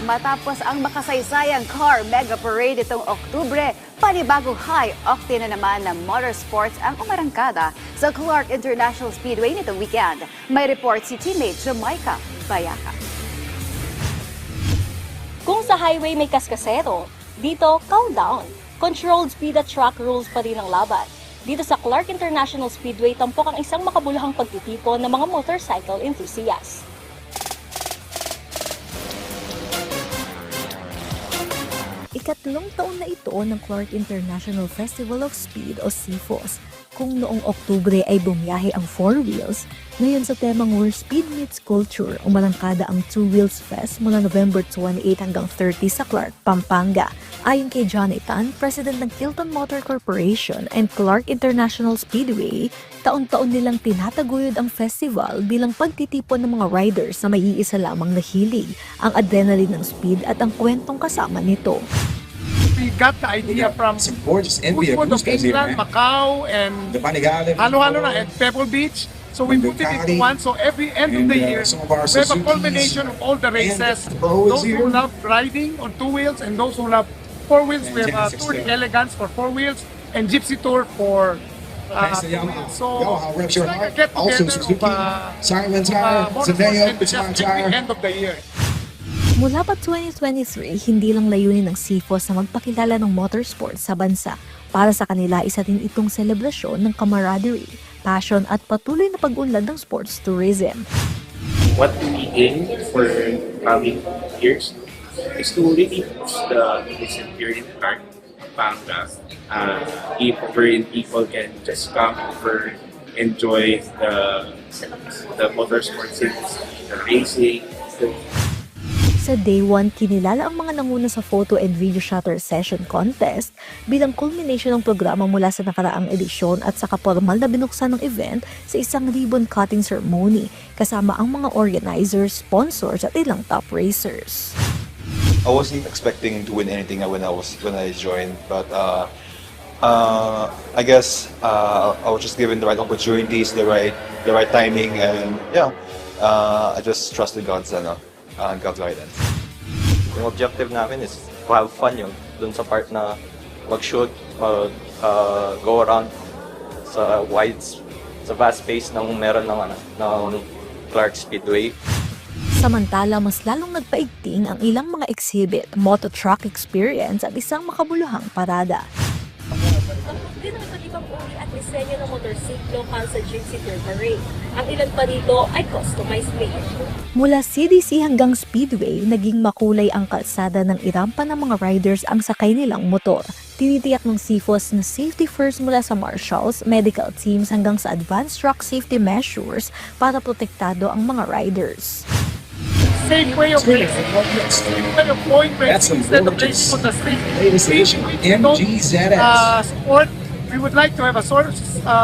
Matapos ang makasaysayang Car Mega Parade itong Oktubre, panibagong high-octane na naman na motorsports ang umarangkada sa Clark International Speedway nitong weekend. May report si teammate Jamaica Bayaka. Kung sa highway may kaskasero, dito countdown. Controlled speed at track rules pa rin ang laban. Dito sa Clark International Speedway, tampok ang isang makabuluhang pagtitipon ng mga motorcycle enthusiasts. Ikatlong taon na ito ng Clark International Festival of Speed o CFOS. Kung noong Oktubre ay bumiyahe ang 4 wheels, ngayon sa temang Where Speed Meets Culture, umalangkada ang 2 Wheels Fest mula November 28 hanggang 30 sa Clark, Pampanga. Ayon kay Johnny Tan, President ng Kilton Motor Corporation and Clark International Speedway, taon-taon nilang tinataguyod ang festival bilang pagtitipon ng mga riders na may iisa lamang na hilig, ang adrenaline ng speed at ang kwentong kasama nito. We got the idea from some gorgeous Envy Woodford of Acoustas here, England, man. Macau, and The Panigale. halo-halo na, and Pebble Beach. So we put it into one, so every end of the year, some of our we have a Suzukis culmination of all the races. and the Pro is Those who here. love riding on 2 wheels and those who love 4 wheels, we have Fantastic Tour de stuff. Elegance for 4 wheels and Gypsy Tour for Thanks to 2 Yamaha. wheels. So Yamaha reps it's your like a heart. get-together Also of Suzuki, Simon Tire, motorsports Zaneo, enthusiasts Baton every Tire. end of the year. Mula pa 2023, hindi lang layunin ng CFOS na magpakilala ng motorsports sa bansa. Para sa kanila, isa din itong selebrasyon ng camaraderie, passion at patuloy na pag-unlad ng sports tourism. What we aim for coming years is to really boost the tourism here in Clark, Pampanga, wherein people can just come over, enjoy the motorsports, the racing. Sa Day 1, kinilala ang mga nanguna sa photo and video shutter session contest bilang culmination ng programa mula sa nakaraang edisyon at sa kapormal na binuksan ng event sa isang ribbon cutting ceremony kasama ang mga organizers, sponsors at ilang top racers. I wasn't expecting to win anything when I joined, but I guess I was just given the right opportunities, the right timing, and yeah, I just trusted God's guidance. Yung objective namin is to have fun yun. Dun sa part na mag-shoot, go around sa vast space ng meron ng Clark Speedway. Samantala, mas lalong nagpaigting ang ilang mga exhibit, moto truck experience at isang makabuluhang parada. Din ang ibang uri at disenyo ng motorsiklo para sa Gypsy Tour Parade. Ang ilan pa rito ay customized made. Mula CDC hanggang Speedway, naging makulay ang kalsada ng irampa ng mga riders ang sakay nilang motor. Tinitiyak ng CFOS na safety first mula sa marshals, medical teams hanggang sa advanced truck safety measures para protektado ang mga riders. Safe way of racing. Way of going That's racing some instead of gorgeous racing on the street. latest edition MGZS. Sport, we would like to have a sort of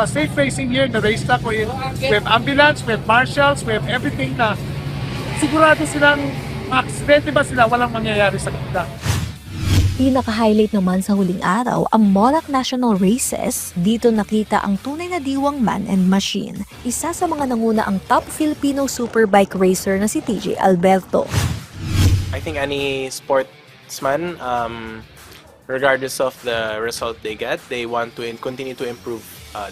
safe racing here in the racetrack. We have ambulance, we have marshals, we have everything na sigurado silang aksidente ba sila, walang mangyayari sa kanila. Pinaka-highlight naman sa huling araw ang Morac National Races. Dito nakita ang tunay na diwang man and machine. Isa sa mga nanguna ang top Filipino superbike racer na si TJ Alberto. I think any sportsman, regardless of the result they get, they want to continue to improve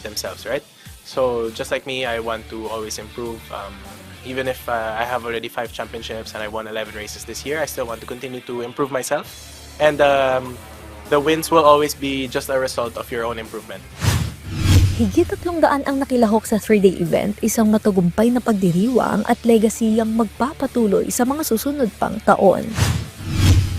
themselves, right? So just like me, I want to always improve. Even if I have already 5 championships and I won 11 races this year, I still want to continue to improve myself. And the wins will always be just a result of your own improvement. Higit 300 ang nakilahok sa 3-day event, isang matagumpay na pagdiriwang at legasiyang magpapatuloy sa mga susunod pang taon.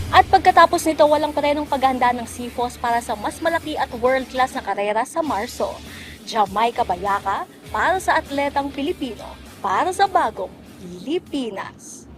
At pagkatapos nito, walang parenong paghahanda ng CFOS para sa mas malaki at world-class na karera sa Marso. Jamaica Bayaka para sa atletang Pilipino, para sa bagong Pilipinas.